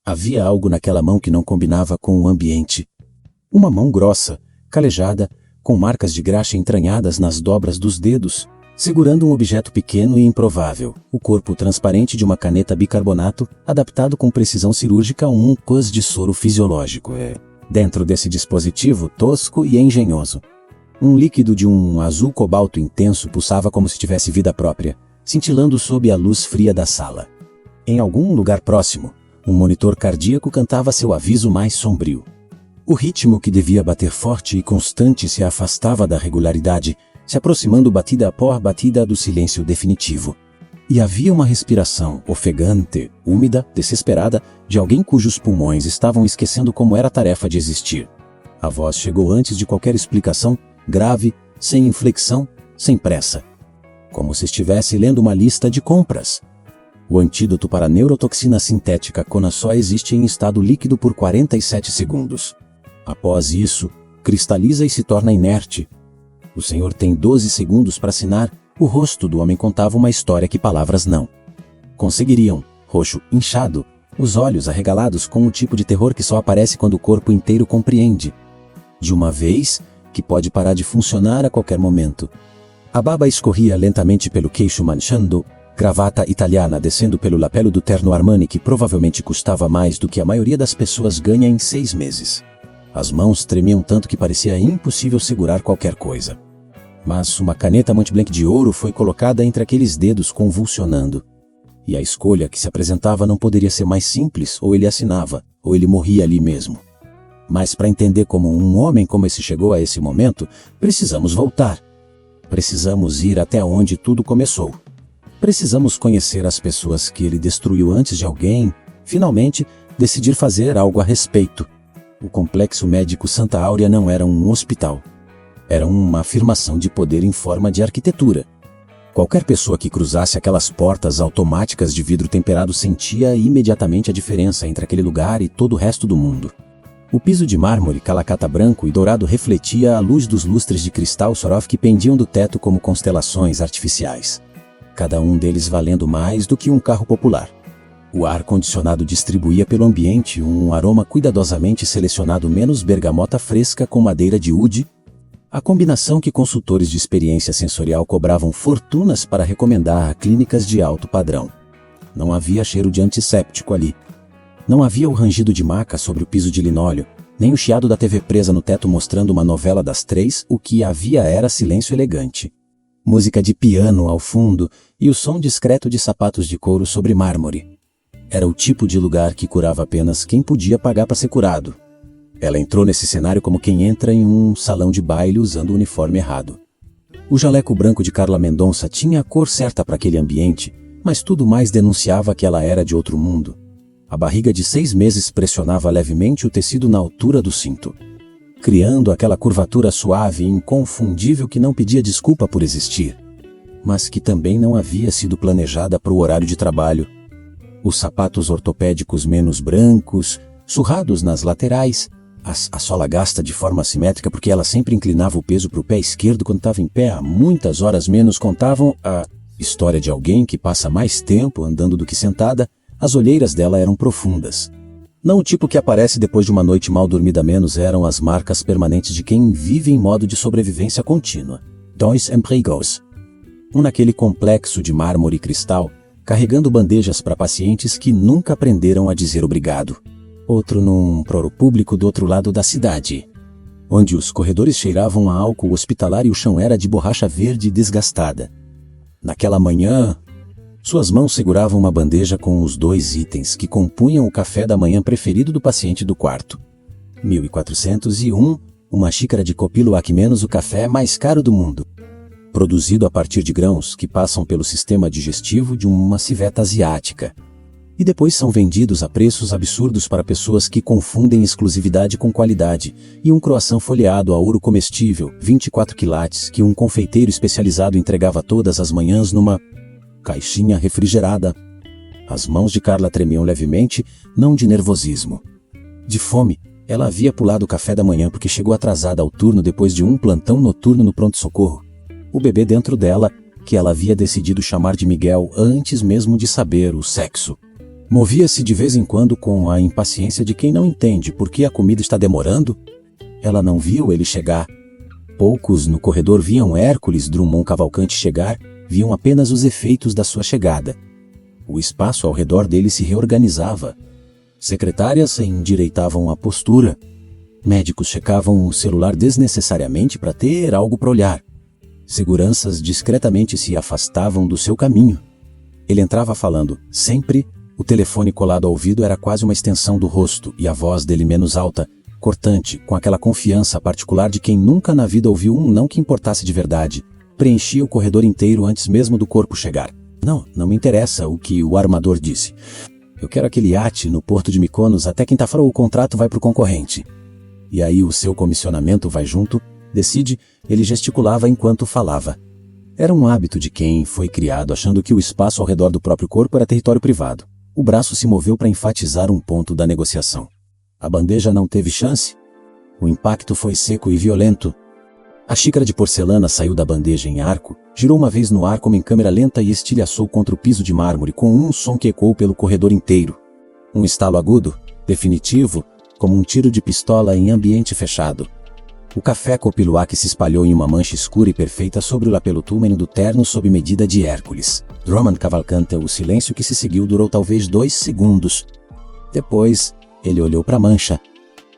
Havia algo naquela mão que não combinava com o ambiente. Uma mão grossa, calejada, com marcas de graxa entranhadas nas dobras dos dedos, segurando um objeto pequeno e improvável, o corpo transparente de uma caneta bicarbonato, adaptado com precisão cirúrgica a um cus de soro fisiológico. Dentro desse dispositivo tosco e engenhoso, um líquido de um azul cobalto intenso pulsava como se tivesse vida própria, cintilando sob a luz fria da sala. Em algum lugar próximo, um monitor cardíaco cantava seu aviso mais sombrio. O ritmo que devia bater forte e constante se afastava da regularidade, se aproximando batida após batida do silêncio definitivo. E havia uma respiração ofegante, úmida, desesperada, de alguém cujos pulmões estavam esquecendo como era a tarefa de existir. A voz chegou antes de qualquer explicação, grave, sem inflexão, sem pressa. Como se estivesse lendo uma lista de compras. O antídoto para a neurotoxina sintética Kona só existe em estado líquido por 47 segundos. Após isso, cristaliza e se torna inerte. O senhor tem 12 segundos para assinar. O rosto do homem contava uma história que palavras não conseguiriam. Roxo, inchado, os olhos arregalados com um tipo de terror que só aparece quando o corpo inteiro compreende. De uma vez, que pode parar de funcionar a qualquer momento. A baba escorria lentamente pelo queixo manchando, gravata italiana descendo pelo lapelo do terno Armani que provavelmente custava mais do que a maioria das pessoas ganha em 6 meses. As mãos tremiam tanto que parecia impossível segurar qualquer coisa. Mas uma caneta Montblanc de ouro foi colocada entre aqueles dedos convulsionando. E a escolha que se apresentava não poderia ser mais simples, ou ele assinava, ou ele morria ali mesmo. Mas para entender como um homem como esse chegou a esse momento, precisamos voltar. Precisamos ir até onde tudo começou. Precisamos conhecer as pessoas que ele destruiu antes de alguém, finalmente, decidir fazer algo a respeito. O complexo médico Santa Áurea não era um hospital. Era uma afirmação de poder em forma de arquitetura. Qualquer pessoa que cruzasse aquelas portas automáticas de vidro temperado sentia imediatamente a diferença entre aquele lugar e todo o resto do mundo. O piso de mármore calacata branco e dourado refletia a luz dos lustres de cristal Swarovski que pendiam do teto como constelações artificiais. Cada um deles valendo mais do que um carro popular. O ar-condicionado distribuía pelo ambiente um aroma cuidadosamente selecionado menos bergamota fresca com madeira de oud, a combinação que consultores de experiência sensorial cobravam fortunas para recomendar a clínicas de alto padrão. Não havia cheiro de antisséptico ali. Não havia o rangido de maca sobre o piso de linóleo, nem o chiado da TV presa no teto mostrando uma novela das 3, o que havia era silêncio elegante. Música de piano ao fundo e o som discreto de sapatos de couro sobre mármore. Era o tipo de lugar que curava apenas quem podia pagar para ser curado. Ela entrou nesse cenário como quem entra em um salão de baile usando o uniforme errado. O jaleco branco de Carla Mendonça tinha a cor certa para aquele ambiente, mas tudo mais denunciava que ela era de outro mundo. A barriga de 6 meses pressionava levemente o tecido na altura do cinto, criando aquela curvatura suave e inconfundível que não pedia desculpa por existir, mas que também não havia sido planejada para o horário de trabalho. Os sapatos ortopédicos menos brancos, surrados nas laterais, a sola gasta de forma assimétrica porque ela sempre inclinava o peso para o pé esquerdo quando estava em pé há muitas horas menos contavam a história de alguém que passa mais tempo andando do que sentada. As olheiras dela eram profundas. Não o tipo que aparece depois de uma noite mal dormida menos, eram as marcas permanentes de quem vive em modo de sobrevivência contínua. Dois empregos. Um naquele complexo de mármore e cristal, carregando bandejas para pacientes que nunca aprenderam a dizer obrigado. Outro num proro público do outro lado da cidade, onde os corredores cheiravam a álcool hospitalar e o chão era de borracha verde desgastada. Naquela manhã, suas mãos seguravam uma bandeja com os 2 itens que compunham o café da manhã preferido do paciente do quarto. 1401, uma xícara de Copiluac menos o café mais caro do mundo. Produzido a partir de grãos que passam pelo sistema digestivo de uma civeta asiática. E depois são vendidos a preços absurdos para pessoas que confundem exclusividade com qualidade, e um croissant folheado a ouro comestível, 24 quilates, que um confeiteiro especializado entregava todas as manhãs numa caixinha refrigerada. As mãos de Carla tremiam levemente, não de nervosismo. De fome, ela havia pulado o café da manhã porque chegou atrasada ao turno depois de um plantão noturno no pronto-socorro. O bebê dentro dela, que ela havia decidido chamar de Miguel antes mesmo de saber o sexo. Movia-se de vez em quando com a impaciência de quem não entende por que a comida está demorando. Ela não viu ele chegar. Poucos no corredor viam Hércules Drummond Cavalcante chegar, viam apenas os efeitos da sua chegada. O espaço ao redor dele se reorganizava. Secretárias endireitavam a postura. Médicos checavam o celular desnecessariamente para ter algo para olhar. Seguranças discretamente se afastavam do seu caminho. Ele entrava falando, sempre. O telefone colado ao ouvido era quase uma extensão do rosto, e a voz dele menos alta, cortante, com aquela confiança particular de quem nunca na vida ouviu um não que importasse de verdade, preenchia o corredor inteiro antes mesmo do corpo chegar. Não me interessa o que o armador disse. Eu quero aquele iate no porto de Mykonos até quinta-feira o contrato vai para o concorrente. E aí o seu comissionamento vai junto, decide, ele gesticulava enquanto falava. Era um hábito de quem foi criado achando que o espaço ao redor do próprio corpo era território privado. O braço se moveu para enfatizar um ponto da negociação. A bandeja não teve chance. O impacto foi seco e violento. A xícara de porcelana saiu da bandeja em arco, girou uma vez no ar como em câmera lenta e estilhaçou contra o piso de mármore com um som que ecoou pelo corredor inteiro. Um estalo agudo, definitivo, como um tiro de pistola em ambiente fechado. O café copiluá se espalhou em uma mancha escura e perfeita sobre o lapelotúmeno do terno sob medida de Hércules. Drummond Cavalcante, o silêncio que se seguiu durou talvez 2 segundos. Depois, ele olhou para a mancha.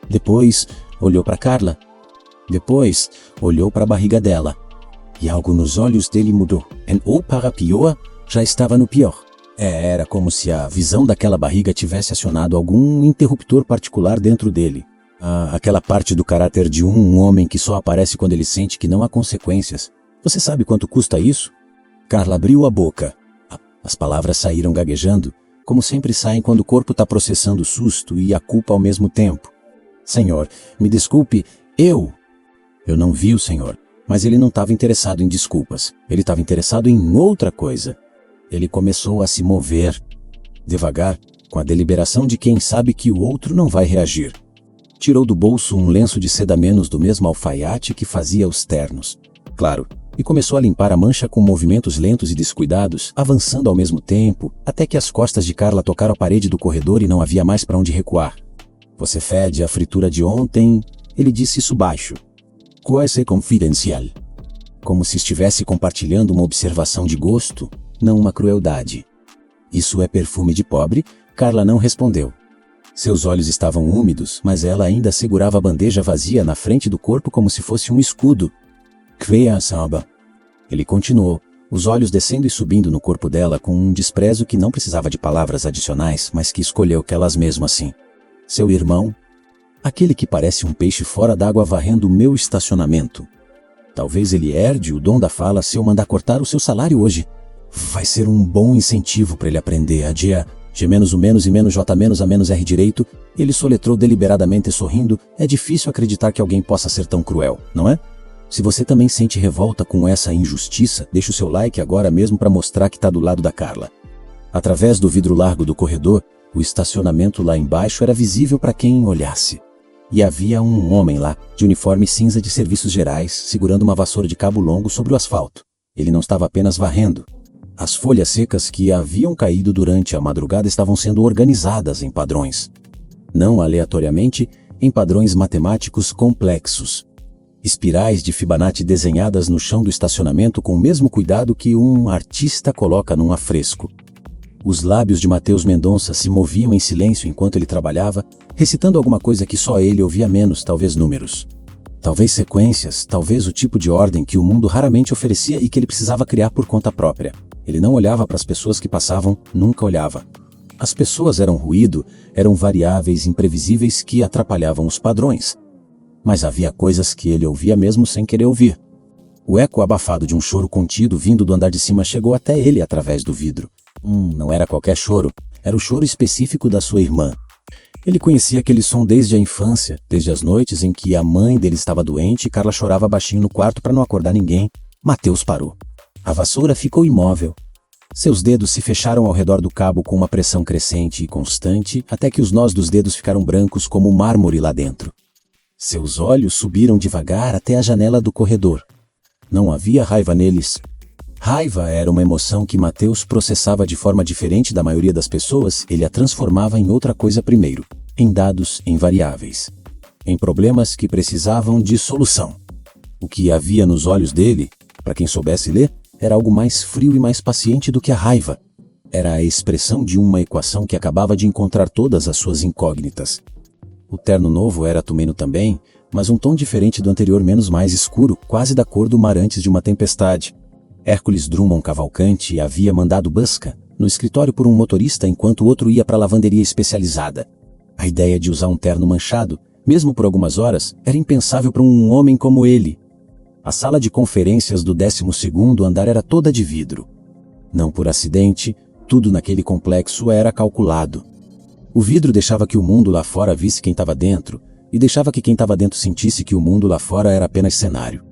Depois, olhou para Carla. Depois, olhou para a barriga dela. E algo nos olhos dele mudou. Ou para pior, já estava no pior. Era como se a visão daquela barriga tivesse acionado algum interruptor particular dentro dele. Aquela parte do caráter de um homem que só aparece quando ele sente que não há consequências. Você sabe quanto custa isso? Carla abriu a boca. As palavras saíram gaguejando, como sempre saem quando o corpo está processando o susto e a culpa ao mesmo tempo. Senhor, me desculpe, eu não vi o senhor, mas ele não estava interessado em desculpas. Ele estava interessado em outra coisa. Ele começou a se mover, devagar, com a deliberação de quem sabe que o outro não vai reagir. Tirou do bolso um lenço de seda menos do mesmo alfaiate que fazia os ternos. Claro, e começou a limpar a mancha com movimentos lentos e descuidados, avançando ao mesmo tempo, até que as costas de Carla tocaram a parede do corredor e não havia mais para onde recuar. Você fede a fritura de ontem, ele disse isso baixo. Quase confidencial. Como se estivesse compartilhando uma observação de gosto, não uma crueldade. Isso é perfume de pobre? Carla não respondeu. Seus olhos estavam úmidos, mas ela ainda segurava a bandeja vazia na frente do corpo como se fosse um escudo. Kveia-samba. Ele continuou, os olhos descendo e subindo no corpo dela com um desprezo que não precisava de palavras adicionais, mas que escolheu aquelas mesmo assim. Seu irmão? Aquele que parece um peixe fora d'água varrendo o meu estacionamento. Talvez ele herde o dom da fala se eu mandar cortar o seu salário hoje. Vai ser um bom incentivo para ele aprender a dia. G menos o menos e menos J menos A menos R direito, ele soletrou deliberadamente sorrindo. É difícil acreditar que alguém possa ser tão cruel, não é? Se você também sente revolta com essa injustiça, deixe o seu like agora mesmo para mostrar que está do lado da Carla. Através do vidro largo do corredor, o estacionamento lá embaixo era visível para quem olhasse. E havia um homem lá, de uniforme cinza de serviços gerais, segurando uma vassoura de cabo longo sobre o asfalto. Ele não estava apenas varrendo. As folhas secas que haviam caído durante a madrugada estavam sendo organizadas em padrões. Não aleatoriamente, em padrões matemáticos complexos. Espirais de Fibonacci desenhadas no chão do estacionamento com o mesmo cuidado que um artista coloca num afresco. Os lábios de Matheus Mendonça se moviam em silêncio enquanto ele trabalhava, recitando alguma coisa que só ele ouvia menos, talvez números. Talvez sequências, talvez o tipo de ordem que o mundo raramente oferecia e que ele precisava criar por conta própria. Ele não olhava para as pessoas que passavam, nunca olhava. As pessoas eram ruído, eram variáveis imprevisíveis que atrapalhavam os padrões. Mas havia coisas que ele ouvia mesmo sem querer ouvir. O eco abafado de um choro contido vindo do andar de cima chegou até ele através do vidro. Não era qualquer choro, era o choro específico da sua irmã. Ele conhecia aquele som desde a infância, desde as noites em que a mãe dele estava doente e Carla chorava baixinho no quarto para não acordar ninguém. Matheus parou. A vassoura ficou imóvel. Seus dedos se fecharam ao redor do cabo com uma pressão crescente e constante, até que os nós dos dedos ficaram brancos como mármore lá dentro. Seus olhos subiram devagar até a janela do corredor. Não havia raiva neles. Raiva era uma emoção que Mateus processava de forma diferente da maioria das pessoas. Ele a transformava em outra coisa primeiro, em dados, em variáveis, em problemas que precisavam de solução. O que havia nos olhos dele, para quem soubesse ler, era algo mais frio e mais paciente do que a raiva. Era a expressão de uma equação que acabava de encontrar todas as suas incógnitas. O terno novo era tumeno também, mas um tom diferente do anterior, menos mais escuro, quase da cor do mar antes de uma tempestade. Hércules Drummond Cavalcante havia mandado busca no escritório por um motorista enquanto o outro ia para a lavanderia especializada. A ideia de usar um terno manchado, mesmo por algumas horas, era impensável para um homem como ele. A sala de conferências do 12º andar era toda de vidro. Não por acidente, tudo naquele complexo era calculado. O vidro deixava que o mundo lá fora visse quem estava dentro, e deixava que quem estava dentro sentisse que o mundo lá fora era apenas cenário.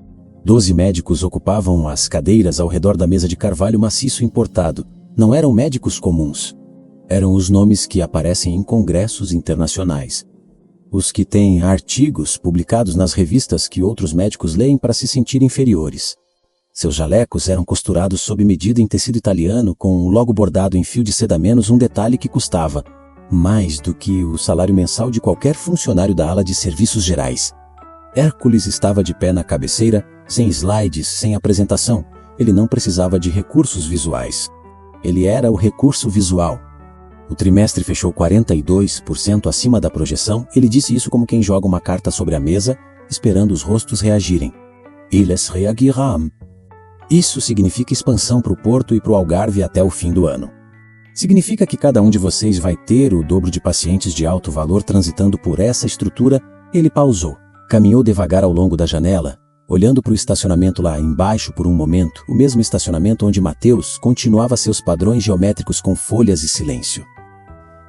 12 médicos ocupavam as cadeiras ao redor da mesa de carvalho maciço importado. Não eram médicos comuns. Eram os nomes que aparecem em congressos internacionais. Os que têm artigos publicados nas revistas que outros médicos leem para se sentir inferiores. Seus jalecos eram costurados sob medida em tecido italiano com um logo bordado em fio de seda, menos um detalhe que custava mais do que o salário mensal de qualquer funcionário da ala de serviços gerais. Hércules estava de pé na cabeceira, sem slides, sem apresentação. Ele não precisava de recursos visuais. Ele era o recurso visual. O trimestre fechou 42% acima da projeção. Ele disse isso como quem joga uma carta sobre a mesa, esperando os rostos reagirem. Ils réagiront. Isso significa expansão para o Porto e para o Algarve até o fim do ano. Significa que cada um de vocês vai ter o dobro de pacientes de alto valor transitando por essa estrutura. Ele pausou, caminhou devagar ao longo da janela, olhando para o estacionamento lá embaixo por um momento, o mesmo estacionamento onde Mateus continuava seus padrões geométricos com folhas e silêncio.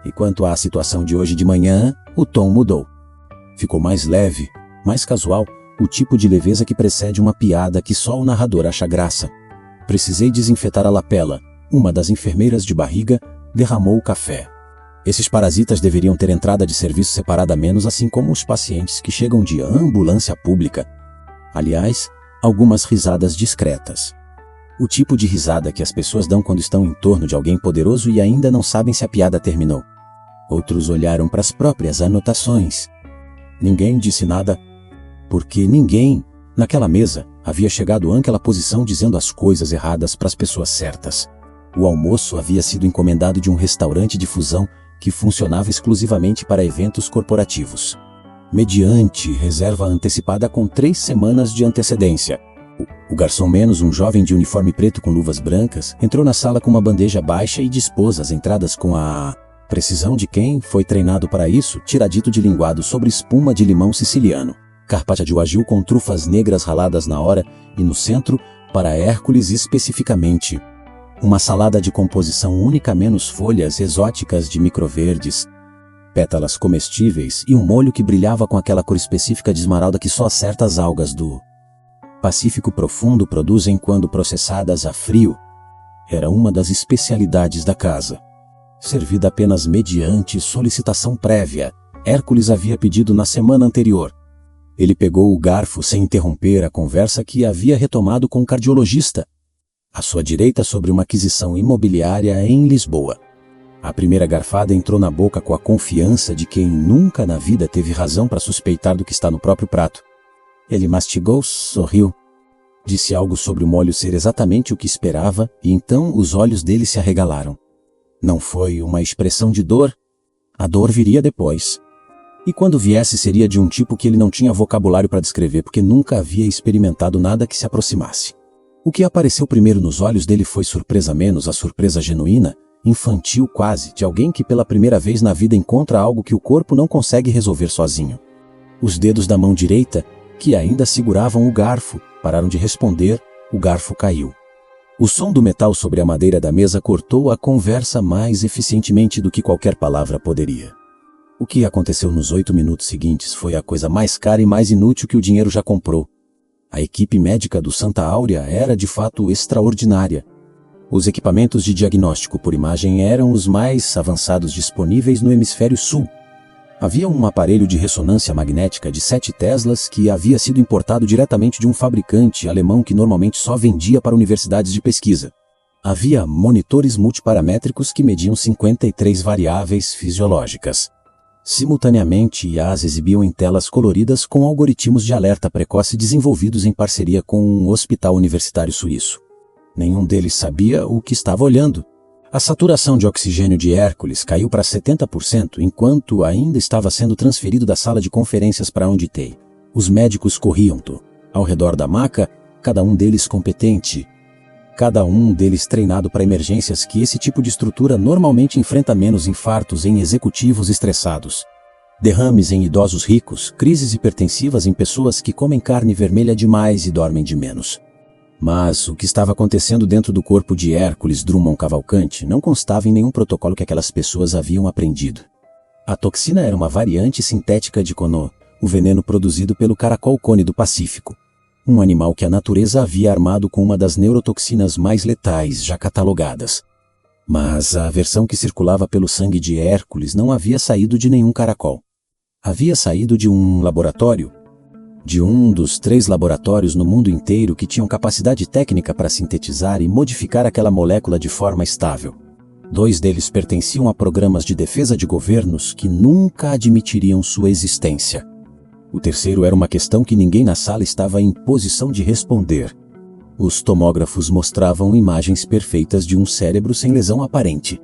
E quanto à situação de hoje de manhã, o tom mudou. Ficou mais leve, mais casual, o tipo de leveza que precede uma piada que só o narrador acha graça. Precisei desinfetar a lapela. Uma das enfermeiras de barriga derramou o café. Esses parasitas deveriam ter entrada de serviço separada, menos assim como os pacientes que chegam de ambulância pública. Aliás, algumas risadas discretas. O tipo de risada que as pessoas dão quando estão em torno de alguém poderoso e ainda não sabem se a piada terminou. Outros olharam para as próprias anotações. Ninguém disse nada, porque ninguém, naquela mesa, havia chegado àquela posição dizendo as coisas erradas para as pessoas certas. O almoço havia sido encomendado de um restaurante de fusão que funcionava exclusivamente para eventos corporativos. Mediante reserva antecipada com 3 semanas de antecedência. O garçom, menos um jovem de uniforme preto com luvas brancas, entrou na sala com uma bandeja baixa e dispôs as entradas com a precisão de quem foi treinado para isso, tiradito de linguado sobre espuma de limão siciliano, carpaccio de wagyu com trufas negras raladas na hora e no centro, para Hércules especificamente, uma salada de composição única menos folhas exóticas de microverdes, pétalas comestíveis e um molho que brilhava com aquela cor específica de esmeralda que só certas algas do Pacífico Profundo produzem quando processadas a frio. Era uma das especialidades da casa. Servida apenas mediante solicitação prévia, Hércules havia pedido na semana anterior. Ele pegou o garfo sem interromper a conversa que havia retomado com o cardiologista, à sua direita sobre uma aquisição imobiliária em Lisboa. A primeira garfada entrou na boca com a confiança de quem nunca na vida teve razão para suspeitar do que está no próprio prato. Ele mastigou, sorriu, disse algo sobre o molho ser exatamente o que esperava, e então os olhos dele se arregalaram. Não foi uma expressão de dor. A dor viria depois. E quando viesse seria de um tipo que ele não tinha vocabulário para descrever, porque nunca havia experimentado nada que se aproximasse. O que apareceu primeiro nos olhos dele foi surpresa, menos a surpresa genuína, infantil quase, de alguém que pela primeira vez na vida encontra algo que o corpo não consegue resolver sozinho. Os dedos da mão direita, que ainda seguravam o garfo, pararam de responder, o garfo caiu. O som do metal sobre a madeira da mesa cortou a conversa mais eficientemente do que qualquer palavra poderia. O que aconteceu nos 8 minutos seguintes foi a coisa mais cara e mais inútil que o dinheiro já comprou. A equipe médica do Santa Áurea era de fato extraordinária. Os equipamentos de diagnóstico por imagem eram os mais avançados disponíveis no hemisfério sul. Havia um aparelho de ressonância magnética de 7 Teslas que havia sido importado diretamente de um fabricante alemão que normalmente só vendia para universidades de pesquisa. Havia monitores multiparamétricos que mediam 53 variáveis fisiológicas. Simultaneamente, as exibiam em telas coloridas com algoritmos de alerta precoce desenvolvidos em parceria com um hospital universitário suíço. Nenhum deles sabia o que estava olhando. A saturação de oxigênio de Hércules caiu para 70% enquanto ainda estava sendo transferido da sala de conferências para onde Tei. Os médicos corriam ao redor da maca, cada um deles competente. Cada um deles treinado para emergências que esse tipo de estrutura normalmente enfrenta menos infartos em executivos estressados. Derrames em idosos ricos, crises hipertensivas em pessoas que comem carne vermelha demais e dormem de menos. Mas o que estava acontecendo dentro do corpo de Hércules Drummond Cavalcante não constava em nenhum protocolo que aquelas pessoas haviam aprendido. A toxina era uma variante sintética de Conó, o veneno produzido pelo caracol-cone do Pacífico. Um animal que a natureza havia armado com uma das neurotoxinas mais letais já catalogadas. Mas a versão que circulava pelo sangue de Hércules não havia saído de nenhum caracol. Havia saído de um laboratório. De um dos 3 laboratórios no mundo inteiro que tinham capacidade técnica para sintetizar e modificar aquela molécula de forma estável. 2 deles pertenciam a programas de defesa de governos que nunca admitiriam sua existência. O terceiro era uma questão que ninguém na sala estava em posição de responder. Os tomógrafos mostravam imagens perfeitas de um cérebro sem lesão aparente.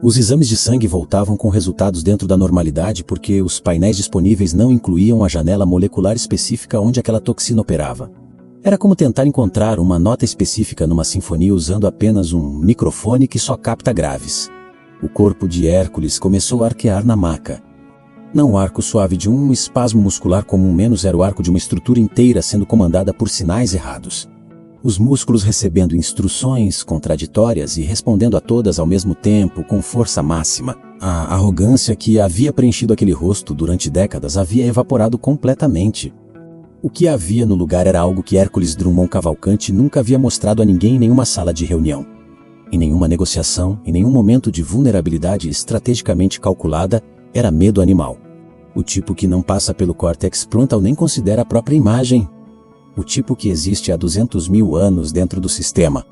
Os exames de sangue voltavam com resultados dentro da normalidade porque os painéis disponíveis não incluíam a janela molecular específica onde aquela toxina operava. Era como tentar encontrar uma nota específica numa sinfonia usando apenas um microfone que só capta graves. O corpo de Hércules começou a arquear na maca. Não o arco suave de um espasmo muscular comum, menos era o arco de uma estrutura inteira sendo comandada por sinais errados. Os músculos recebendo instruções contraditórias e respondendo a todas ao mesmo tempo com força máxima. A arrogância que havia preenchido aquele rosto durante décadas havia evaporado completamente. O que havia no lugar era algo que Hércules Drummond Cavalcante nunca havia mostrado a ninguém em nenhuma sala de reunião. Em nenhuma negociação, em nenhum momento de vulnerabilidade estrategicamente calculada, era medo animal. O tipo que não passa pelo córtex frontal nem considera a própria imagem. O tipo que existe há 200.000 anos dentro do sistema.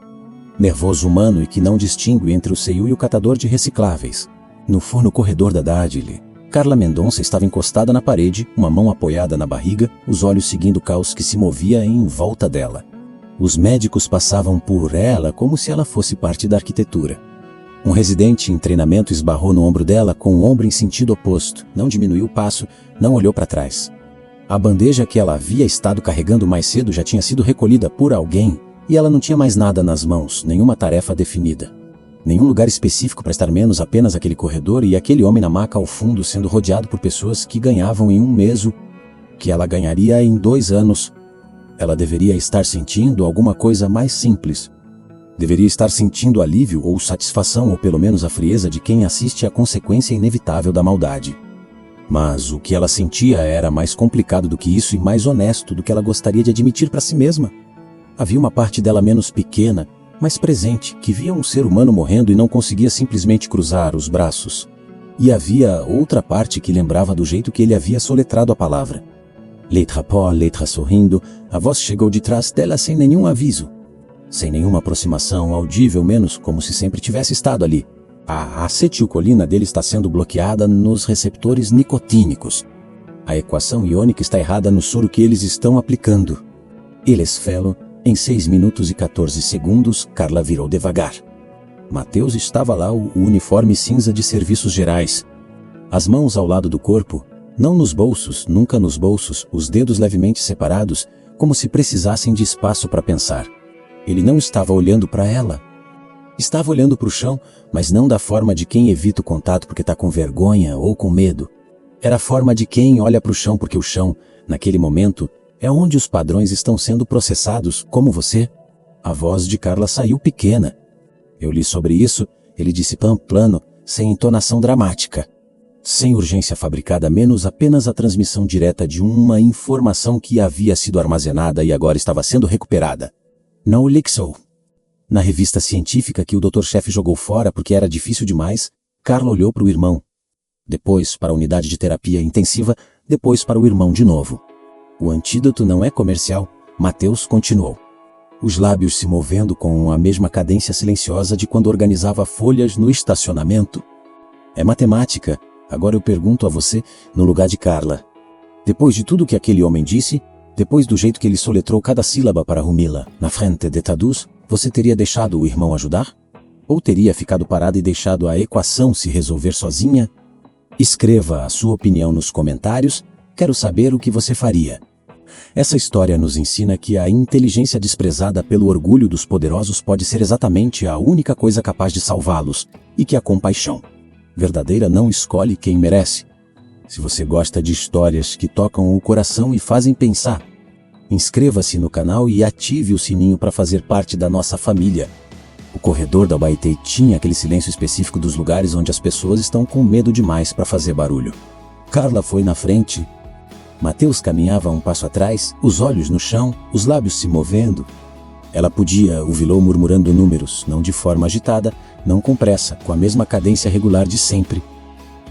Nervoso humano e que não distingue entre o CEU e o catador de recicláveis. No corredor da Dadile, Carla Mendonça estava encostada na parede, uma mão apoiada na barriga, os olhos seguindo o caos que se movia em volta dela. Os médicos passavam por ela como se ela fosse parte da arquitetura. Um residente em treinamento esbarrou no ombro dela com o ombro em sentido oposto, não diminuiu o passo, não olhou para trás. A bandeja que ela havia estado carregando mais cedo já tinha sido recolhida por alguém e ela não tinha mais nada nas mãos, nenhuma tarefa definida. Nenhum lugar específico para estar, menos apenas aquele corredor e aquele homem na maca ao fundo sendo rodeado por pessoas que ganhavam em um mês o que ela ganharia em 2 anos. Ela deveria estar sentindo alguma coisa mais simples. Deveria estar sentindo alívio ou satisfação ou pelo menos a frieza de quem assiste à consequência inevitável da maldade. Mas o que ela sentia era mais complicado do que isso e mais honesto do que ela gostaria de admitir para si mesma. Havia uma parte dela menos pequena, mas presente, que via um ser humano morrendo e não conseguia simplesmente cruzar os braços. E havia outra parte que lembrava do jeito que ele havia soletrado a palavra. Letra pó, letra sorrindo, a voz chegou de trás dela sem nenhum aviso. Sem nenhuma aproximação audível, menos como se sempre tivesse estado ali. A acetilcolina dele está sendo bloqueada nos receptores nicotínicos. A equação iônica está errada no soro que eles estão aplicando. Eles felo, em 6 minutos e 14 segundos, Carla virou devagar. Mateus estava lá, o uniforme cinza de serviços gerais. As mãos ao lado do corpo, não nos bolsos, nunca nos bolsos, os dedos levemente separados, como se precisassem de espaço para pensar. Ele não estava olhando para ela. Estava olhando para o chão, mas não da forma de quem evita o contato porque está com vergonha ou com medo. Era a forma de quem olha para o chão porque o chão, naquele momento, é onde os padrões estão sendo processados, como você. A voz de Carla saiu pequena. Eu li sobre isso, ele disse plano, sem entonação dramática. Sem urgência fabricada, menos apenas a transmissão direta de uma informação que havia sido armazenada e agora estava sendo recuperada. Não lixou. Na revista científica que o Dr. Chefe jogou fora porque era difícil demais, Carla olhou para o irmão. depois para a unidade de terapia intensiva, depois para o irmão de novo. O antídoto não é comercial, Mateus continuou. Os lábios se movendo com a mesma cadência silenciosa de quando organizava folhas no estacionamento. É matemática. Agora eu pergunto a você, no lugar de Carla. Depois de tudo que aquele homem disse, depois do jeito que ele soletrou cada sílaba para Rumila, na frente de Tadus, você teria deixado o irmão ajudar? Ou teria ficado parado e deixado a equação se resolver sozinha? Escreva a sua opinião nos comentários, quero saber o que você faria. Essa história nos ensina que a inteligência desprezada pelo orgulho dos poderosos pode ser exatamente a única coisa capaz de salvá-los, e que a compaixão verdadeira não escolhe quem merece. Se você gosta de histórias que tocam o coração e fazem pensar, inscreva-se no canal e ative o sininho para fazer parte da nossa família. O corredor da Baitei tinha aquele silêncio específico dos lugares onde as pessoas estão com medo demais para fazer barulho. Carla foi na frente. Mateus caminhava um passo atrás, os olhos no chão, os lábios se movendo. Ela podia ouvi-lo murmurando números, não de forma agitada, não com pressa, com a mesma cadência regular de sempre.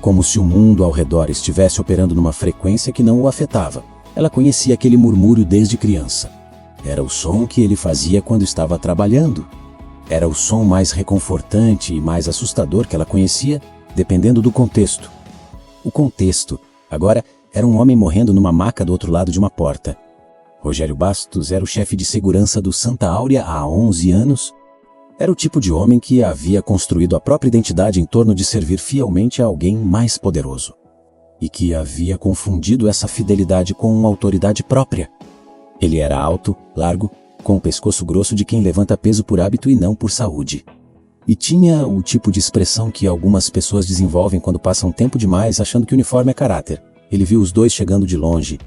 Como se o mundo ao redor estivesse operando numa frequência que não o afetava. Ela conhecia aquele murmúrio desde criança. Era o som que ele fazia quando estava trabalhando. Era o som mais reconfortante e mais assustador que ela conhecia, dependendo do contexto. O contexto, agora, era um homem morrendo numa maca do outro lado de uma porta. Rogério Bastos era o chefe de segurança do Santa Áurea há 11 anos. Era o tipo de homem que havia construído a própria identidade em torno de servir fielmente a alguém mais poderoso. E que havia confundido essa fidelidade com uma autoridade própria. Ele era alto, largo, com o pescoço grosso de quem levanta peso por hábito e não por saúde. E tinha o tipo de expressão que algumas pessoas desenvolvem quando passam tempo demais achando que o uniforme é caráter. Ele viu os dois chegando de longe.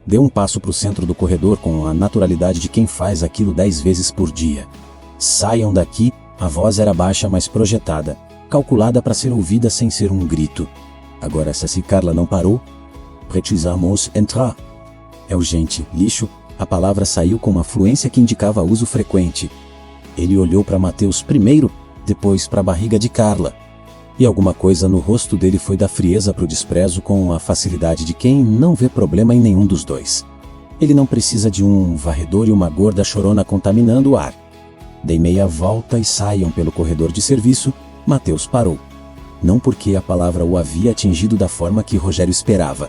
Deu um passo para o centro do corredor com a naturalidade de quem faz aquilo 10 vezes por dia. Saiam daqui, a voz era baixa mas projetada, calculada para ser ouvida sem ser um grito. Agora se Carla não parou, precisamos entrar. É urgente, lixo, a palavra saiu com uma fluência que indicava uso frequente. Ele olhou para Mateus primeiro, depois para a barriga de Carla. E alguma coisa no rosto dele foi da frieza para o desprezo com a facilidade de quem não vê problema em nenhum dos dois. Ele não precisa de um varredor e uma gorda chorona contaminando o ar. Dei meia volta e saiam pelo corredor de serviço, Mateus parou. Não porque a palavra o havia atingido da forma que Rogério esperava.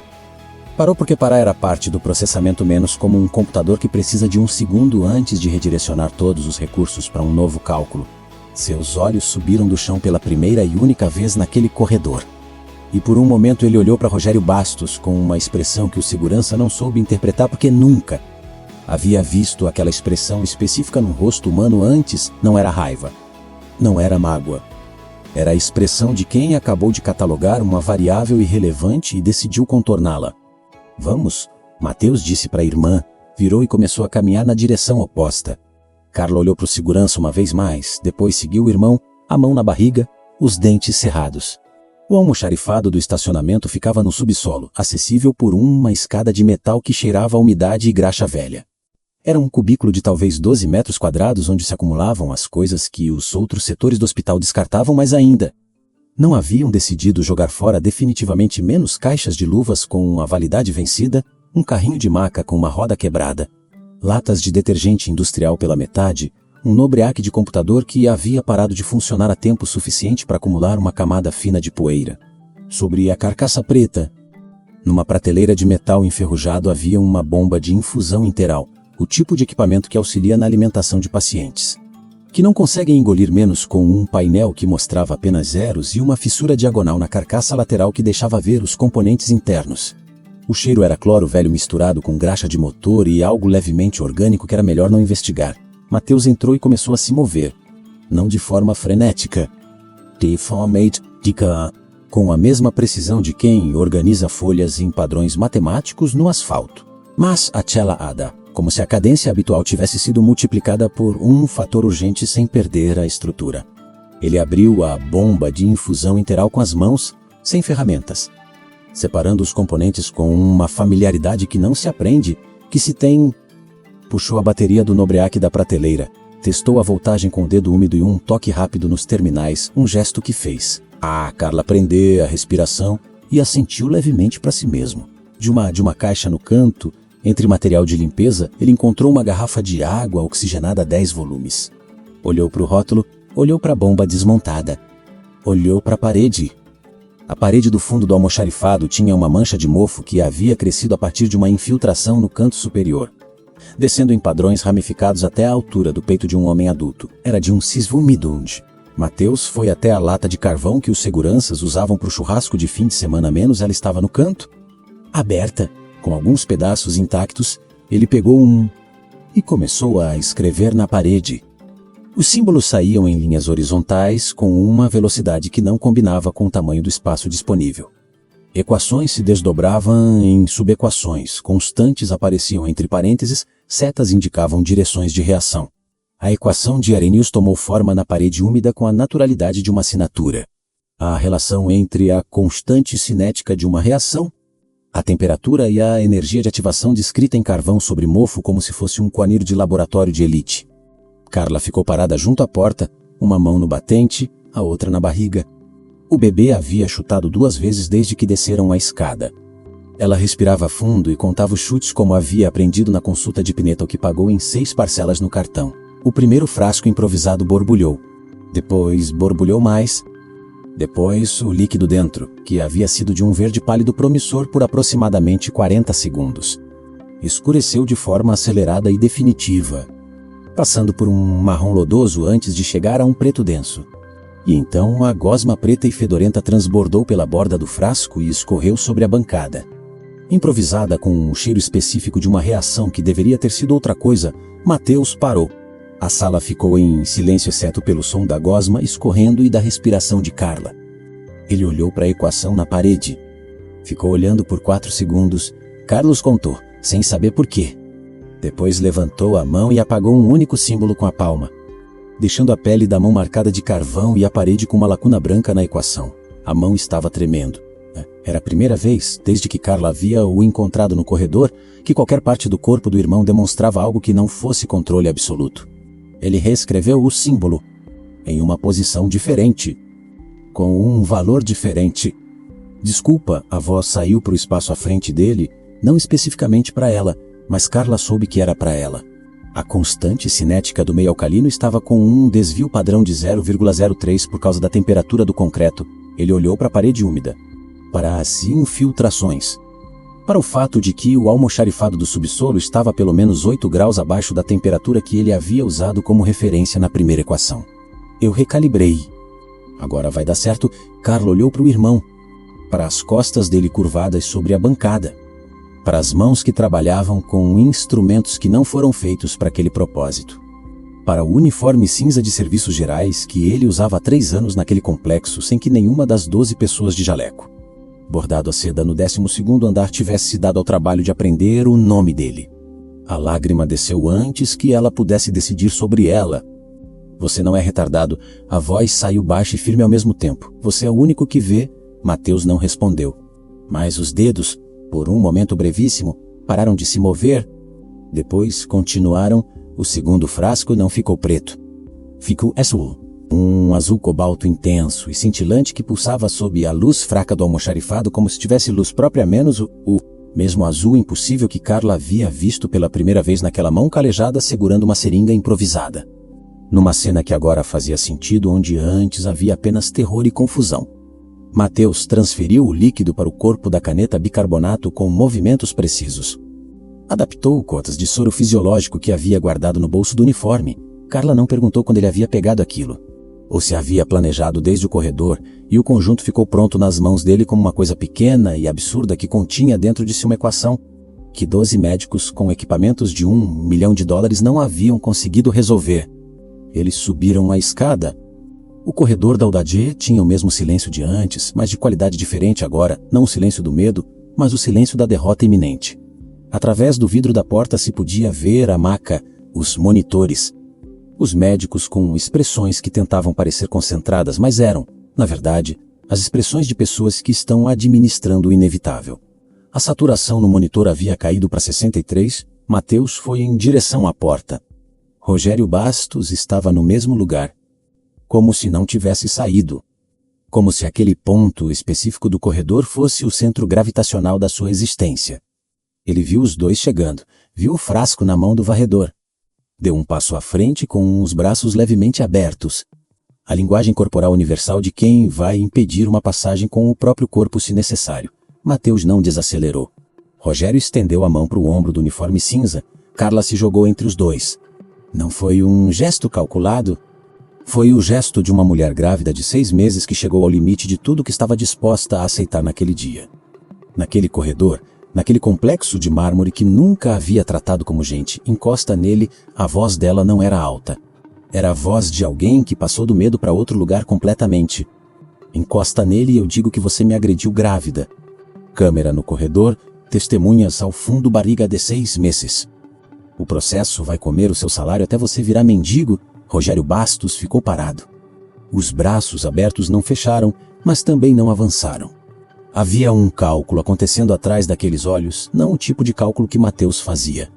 Parou porque parar era parte do processamento menos como um computador que precisa de um segundo antes de redirecionar todos os recursos para um novo cálculo. Seus olhos subiram do chão pela primeira e única vez naquele corredor. E por um momento ele olhou para Rogério Bastos com uma expressão que o segurança não soube interpretar porque nunca havia visto aquela expressão específica no rosto humano antes. Não era raiva, não era mágoa. Era a expressão de quem acabou de catalogar uma variável irrelevante e decidiu contorná-la. Vamos, Mateus disse para a irmã, virou e começou a caminhar na direção oposta. Carla olhou para o segurança uma vez mais, depois seguiu o irmão, a mão na barriga, os dentes cerrados. O almoxarifado do estacionamento ficava no subsolo, acessível por uma escada de metal que cheirava a umidade e graxa velha. Era um cubículo de talvez 12 metros quadrados onde se acumulavam as coisas que os outros setores do hospital descartavam, mas ainda não haviam decidido jogar fora definitivamente menos caixas de luvas com a validade vencida, um carrinho de maca com uma roda quebrada, latas de detergente industrial pela metade, um nobreaque de computador que havia parado de funcionar a tempo suficiente para acumular uma camada fina de poeira. Sobre a carcaça preta, numa prateleira de metal enferrujado havia uma bomba de infusão interal, o tipo de equipamento que auxilia na alimentação de pacientes, que não conseguem engolir menos com um painel que mostrava apenas zeros e uma fissura diagonal na carcaça lateral que deixava ver os componentes internos. O cheiro era cloro velho misturado com graxa de motor e algo levemente orgânico que era melhor não investigar. Mateus entrou e começou a se mover. Não de forma frenética. Com a mesma precisão de quem organiza folhas em padrões matemáticos no asfalto. Mas accelerada, como se a cadência habitual tivesse sido multiplicada por um fator urgente sem perder a estrutura. Ele abriu a bomba de infusão interal com as mãos, sem ferramentas, separando os componentes com uma familiaridade que não se aprende, que se tem. Puxou a bateria do nobreaque da prateleira, testou a voltagem com o dedo úmido e um toque rápido nos terminais, um gesto que fez Carla prender a respiração e assentiu levemente para si mesmo. De uma caixa no canto, entre material de limpeza, ele encontrou uma garrafa de água oxigenada a 10 volumes. Olhou para o rótulo, olhou para a bomba desmontada. Olhou para a parede. A parede do fundo do almoxarifado tinha uma mancha de mofo que havia crescido a partir de uma infiltração no canto superior, descendo em padrões ramificados até a altura do peito de um homem adulto. Era de um sisvumidund. Mateus foi até a lata de carvão que os seguranças usavam para o churrasco de fim de semana, menos ela estava no canto. Aberta, com alguns pedaços intactos, ele pegou um e começou a escrever na parede. Os símbolos saíam em linhas horizontais com uma velocidade que não combinava com o tamanho do espaço disponível. Equações se desdobravam em subequações, constantes apareciam entre parênteses, setas indicavam direções de reação. A equação de Arrhenius tomou forma na parede úmida com a naturalidade de uma assinatura. A relação entre a constante cinética de uma reação, a temperatura e a energia de ativação descrita em carvão sobre mofo como se fosse um coanir de laboratório de elite. Carla ficou parada junto à porta, uma mão no batente, a outra na barriga. O bebê havia chutado 2 vezes desde que desceram a escada. Ela respirava fundo e contava os chutes como havia aprendido na consulta de Pineto, que pagou em 6 parcelas no cartão. O primeiro frasco improvisado borbulhou. Depois borbulhou mais. Depois o líquido dentro, que havia sido de um verde pálido promissor por aproximadamente 40 segundos. Escureceu de forma acelerada e definitiva, passando por um marrom lodoso antes de chegar a um preto denso. E então a gosma preta e fedorenta transbordou pela borda do frasco e escorreu sobre a bancada. Improvisada com um cheiro específico de uma reação que deveria ter sido outra coisa, Mateus parou. A sala ficou em silêncio exceto pelo som da gosma escorrendo e da respiração de Carla. Ele olhou para a equação na parede. Ficou olhando por 4 segundos. Carlos contou, sem saber por quê. Depois levantou a mão e apagou um único símbolo com a palma, deixando a pele da mão marcada de carvão e a parede com uma lacuna branca na equação. A mão estava tremendo. Era a primeira vez, desde que Carla havia o encontrado no corredor, que qualquer parte do corpo do irmão demonstrava algo que não fosse controle absoluto. Ele reescreveu o símbolo, em uma posição diferente, com um valor diferente. Desculpa, a voz saiu para o espaço à frente dele, não especificamente para ela, mas Carla soube que era para ela. A constante cinética do meio alcalino estava com um desvio padrão de 0,03 por causa da temperatura do concreto. Ele olhou para a parede úmida, para as infiltrações, para o fato de que o almoxarifado do subsolo estava a pelo menos 8 graus abaixo da temperatura que ele havia usado como referência na primeira equação. Eu recalibrei. Agora vai dar certo. Carla olhou para o irmão, para as costas dele curvadas sobre a bancada, para as mãos que trabalhavam com instrumentos que não foram feitos para aquele propósito, para o uniforme cinza de serviços gerais que ele usava há 3 anos naquele complexo sem que nenhuma das 12 pessoas de jaleco, bordado a seda no 12º andar, tivesse se dado ao trabalho de aprender o nome dele. A lágrima desceu antes que ela pudesse decidir sobre ela. Você não é retardado. A voz saiu baixa e firme ao mesmo tempo. Você é o único que vê. Mateus não respondeu. Mas os dedos, por um momento brevíssimo, pararam de se mover. Depois continuaram. O segundo frasco não ficou preto. Ficou azul. Um azul cobalto intenso e cintilante que pulsava sob a luz fraca do almoxarifado como se tivesse luz própria, menos o mesmo azul impossível que Carla havia visto pela primeira vez naquela mão calejada segurando uma seringa improvisada. Numa cena que agora fazia sentido onde antes havia apenas terror e confusão. Mateus transferiu o líquido para o corpo da caneta bicarbonato com movimentos precisos. Adaptou gotas de soro fisiológico que havia guardado no bolso do uniforme. Carla não perguntou quando ele havia pegado aquilo, ou se havia planejado desde o corredor, e o conjunto ficou pronto nas mãos dele como uma coisa pequena e absurda que continha dentro de si uma equação que 12 médicos com equipamentos de $1 milhão não haviam conseguido resolver. Eles subiram a escada. O corredor da Audace tinha o mesmo silêncio de antes, mas de qualidade diferente agora, não o silêncio do medo, mas o silêncio da derrota iminente. Através do vidro da porta se podia ver a maca, os monitores, os médicos com expressões que tentavam parecer concentradas, mas eram, na verdade, as expressões de pessoas que estão administrando o inevitável. A saturação no monitor havia caído para 63, Mateus foi em direção à porta. Rogério Bastos estava no mesmo lugar, como se não tivesse saído. como se aquele ponto específico do corredor fosse o centro gravitacional da sua existência. Ele viu os dois chegando, viu o frasco na mão do varredor. Deu um passo à frente com os braços levemente abertos. A linguagem corporal universal de quem vai impedir uma passagem com o próprio corpo se necessário. Mateus não desacelerou. Rogério estendeu a mão para o ombro do uniforme cinza. Carla se jogou entre os dois. Não foi um gesto calculado? Foi o gesto de uma mulher grávida de 6 meses que chegou ao limite de tudo que estava disposta a aceitar naquele dia. Naquele corredor, naquele complexo de mármore que nunca havia tratado como gente, encosta nele, a voz dela não era alta. Era a voz de alguém que passou do medo para outro lugar completamente. Encosta nele e eu digo que você me agrediu grávida. Câmera no corredor, testemunhas ao fundo, barriga de 6 meses. O processo vai comer o seu salário até você virar mendigo. Rogério Bastos ficou parado. Os braços abertos não fecharam, mas também não avançaram. Havia um cálculo acontecendo atrás daqueles olhos, não o tipo de cálculo que Mateus fazia.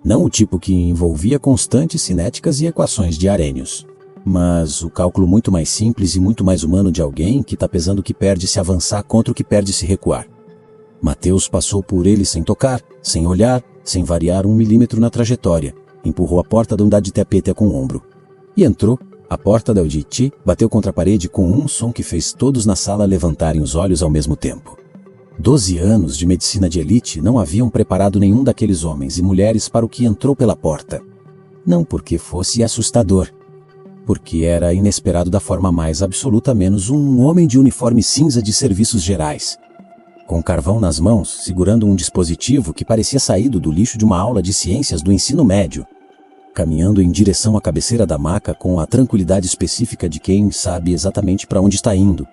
Não o tipo que envolvia constantes cinéticas e equações de Arrhenius. Mas o cálculo muito mais simples e muito mais humano de alguém que está pesando o que perde se avançar contra o que perde se recuar. Mateus passou por ele sem tocar, sem olhar, sem variar 1 milímetro na trajetória. Empurrou a porta da unidade de tapete com o ombro. E entrou. A porta da UDT bateu contra a parede com um som que fez todos na sala levantarem os olhos ao mesmo tempo. 12 anos de medicina de elite não haviam preparado nenhum daqueles homens e mulheres para o que entrou pela porta. Não porque fosse assustador. Porque era inesperado da forma mais absoluta, menos um homem de uniforme cinza de serviços gerais. Com carvão nas mãos, segurando um dispositivo que parecia saído do lixo de uma aula de ciências do ensino médio. Caminhando em direção à cabeceira da maca com a tranquilidade específica de quem sabe exatamente para onde está indo.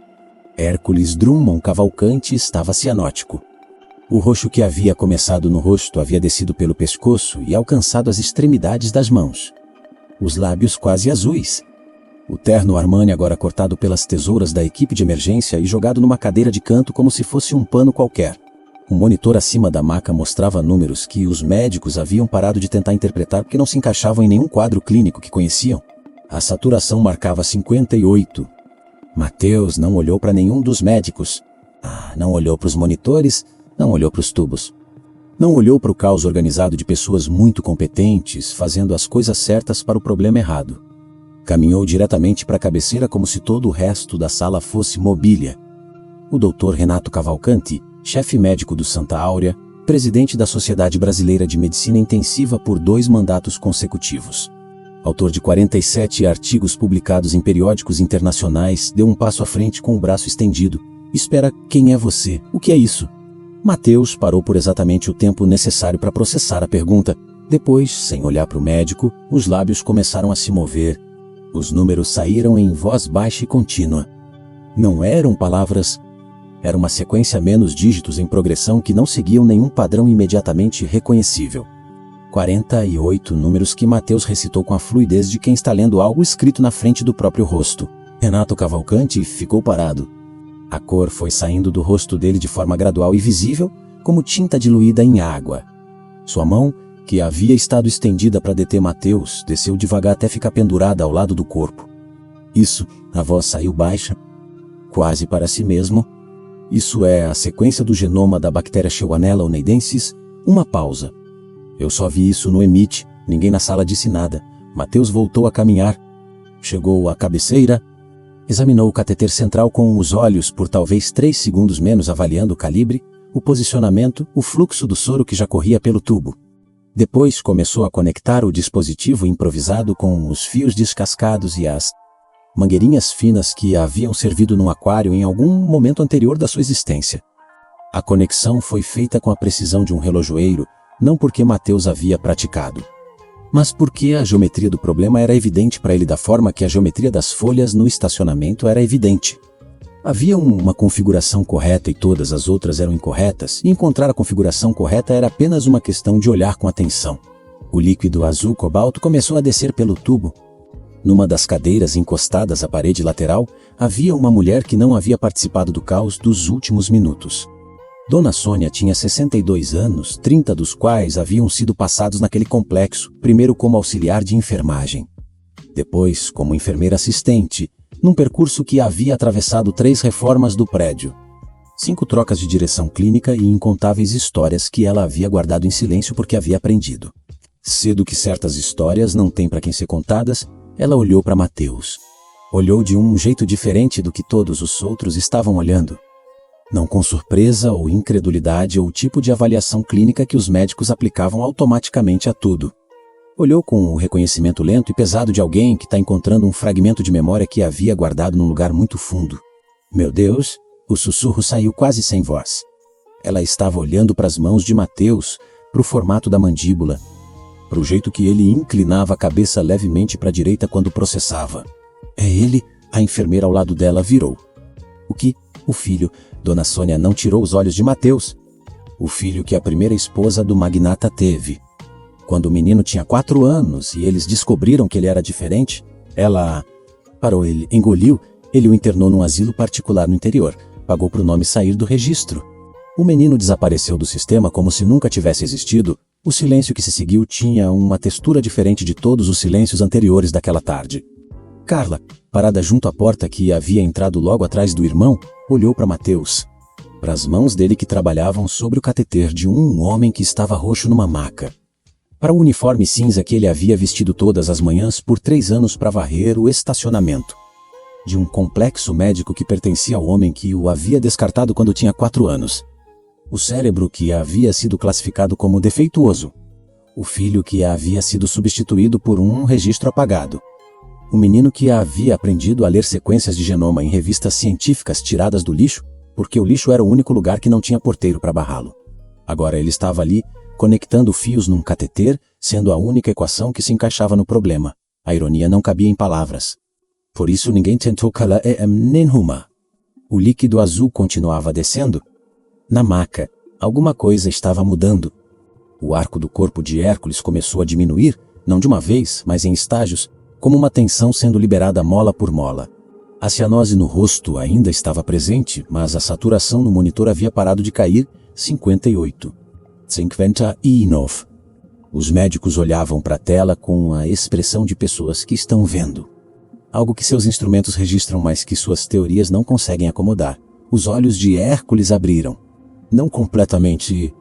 Hércules Drummond Cavalcante estava cianótico. O roxo que havia começado no rosto havia descido pelo pescoço e alcançado as extremidades das mãos. Os lábios quase azuis. O terno Armani agora cortado pelas tesouras da equipe de emergência e jogado numa cadeira de canto como se fosse um pano qualquer. O monitor acima da maca mostrava números que os médicos haviam parado de tentar interpretar porque não se encaixavam em nenhum quadro clínico que conheciam. A saturação marcava 58. Mateus não olhou para nenhum dos médicos. Não olhou para os monitores, não olhou para os tubos. Não olhou para o caos organizado de pessoas muito competentes, fazendo as coisas certas para o problema errado. Caminhou diretamente para a cabeceira como se todo o resto da sala fosse mobília. O Dr. Renato Cavalcante, chefe médico do Santa Áurea, presidente da Sociedade Brasileira de Medicina Intensiva por 2 mandatos consecutivos. Autor de 47 artigos publicados em periódicos internacionais, deu um passo à frente com o braço estendido. Espera, quem é você? O que é isso? Mateus parou por exatamente o tempo necessário para processar a pergunta. Depois, sem olhar para o médico, os lábios começaram a se mover. Os números saíram em voz baixa e contínua. Não eram palavras. Era uma sequência menos dígitos em progressão que não seguiam nenhum padrão imediatamente reconhecível. 48 números que Mateus recitou com a fluidez de quem está lendo algo escrito na frente do próprio rosto. Renato Cavalcante ficou parado. A cor foi saindo do rosto dele de forma gradual e visível, como tinta diluída em água. Sua mão, que havia estado estendida para deter Mateus, desceu devagar até ficar pendurada ao lado do corpo. Isso, a voz saiu baixa, quase para si mesmo. Isso é a sequência do genoma da bactéria Shigella oneidensis. Uma pausa. Eu só vi isso no EMIT, ninguém na sala disse nada. Mateus voltou a caminhar. Chegou à cabeceira. Examinou o cateter central com os olhos por talvez 3 segundos menos, avaliando o calibre, o posicionamento, o fluxo do soro que já corria pelo tubo. Depois começou a conectar o dispositivo improvisado com os fios descascados e as mangueirinhas finas que haviam servido num aquário em algum momento anterior da sua existência. A conexão foi feita com a precisão de um relojoeiro, não porque Mateus havia praticado, mas porque a geometria do problema era evidente para ele da forma que a geometria das folhas no estacionamento era evidente. Havia uma configuração correta e todas as outras eram incorretas, e encontrar a configuração correta era apenas uma questão de olhar com atenção. O líquido azul cobalto começou a descer pelo tubo. Numa das cadeiras encostadas à parede lateral, havia uma mulher que não havia participado do caos dos últimos minutos. Dona Sônia tinha 62 anos, 30 dos quais haviam sido passados naquele complexo, primeiro como auxiliar de enfermagem, depois como enfermeira assistente, num percurso que havia atravessado 3 reformas do prédio, 5 trocas de direção clínica e incontáveis histórias que ela havia guardado em silêncio porque havia aprendido. Cedo que certas histórias não têm para quem ser contadas, ela olhou para Mateus. Olhou de um jeito diferente do que todos os outros estavam olhando. Não com surpresa ou incredulidade ou o tipo de avaliação clínica que os médicos aplicavam automaticamente a tudo. Olhou com o reconhecimento lento e pesado de alguém que está encontrando um fragmento de memória que havia guardado num lugar muito fundo. Meu Deus, o sussurro saiu quase sem voz. Ela estava olhando para as mãos de Mateus, para o formato da mandíbula, para o jeito que ele inclinava a cabeça levemente para a direita quando processava. É ele, a enfermeira ao lado dela virou. O que? O filho. Dona Sônia não tirou os olhos de Mateus. O filho que a primeira esposa do magnata teve. Quando o menino tinha 4 anos e eles descobriram que ele era diferente, ela... Parou, ele engoliu, ele o internou num asilo particular no interior, pagou para o nome sair do registro. O menino desapareceu do sistema como se nunca tivesse existido. O silêncio que se seguiu tinha uma textura diferente de todos os silêncios anteriores daquela tarde. Carla, parada junto à porta que havia entrado logo atrás do irmão, olhou para Mateus, para as mãos dele que trabalhavam sobre o cateter de um homem que estava roxo numa maca, para o uniforme cinza que ele havia vestido todas as manhãs por 3 anos para varrer o estacionamento, de um complexo médico que pertencia ao homem que o havia descartado quando tinha 4 anos, o cérebro que havia sido classificado como defeituoso, o filho que havia sido substituído por um registro apagado. O menino que havia aprendido a ler sequências de genoma em revistas científicas tiradas do lixo, porque o lixo era o único lugar que não tinha porteiro para barrá-lo. Agora ele estava ali, conectando fios num cateter, sendo a única equação que se encaixava no problema. A ironia não cabia em palavras. Por isso ninguém tentou calar nenhuma. O líquido azul continuava descendo. Na maca, alguma coisa estava mudando. O arco do corpo de Hércules começou a diminuir, não de uma vez, mas em estágios, como uma tensão sendo liberada mola por mola. A cianose no rosto ainda estava presente, mas a saturação no monitor havia parado de cair. 58. 59. Os médicos olhavam para a tela com a expressão de pessoas que estão vendo. Algo que seus instrumentos registram, mas que suas teorias não conseguem acomodar. Os olhos de Hércules abriram. Não completamente...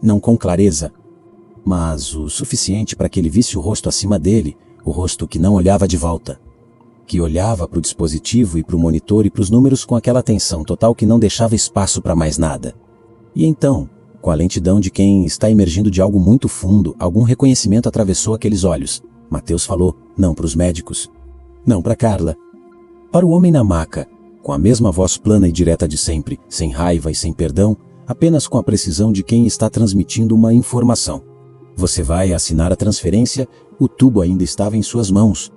não com clareza, mas o suficiente para que ele visse o rosto acima dele, o rosto que não olhava de volta, que olhava para o dispositivo e para o monitor e para os números com aquela atenção total que não deixava espaço para mais nada. E então, com a lentidão de quem está emergindo de algo muito fundo, algum reconhecimento atravessou aqueles olhos. Mateus falou, não para os médicos, não para Carla, para o homem na maca, com a mesma voz plana e direta de sempre, sem raiva e sem perdão, apenas com a precisão de quem está transmitindo uma informação. Você vai assinar a transferência, o tubo ainda estava em suas mãos.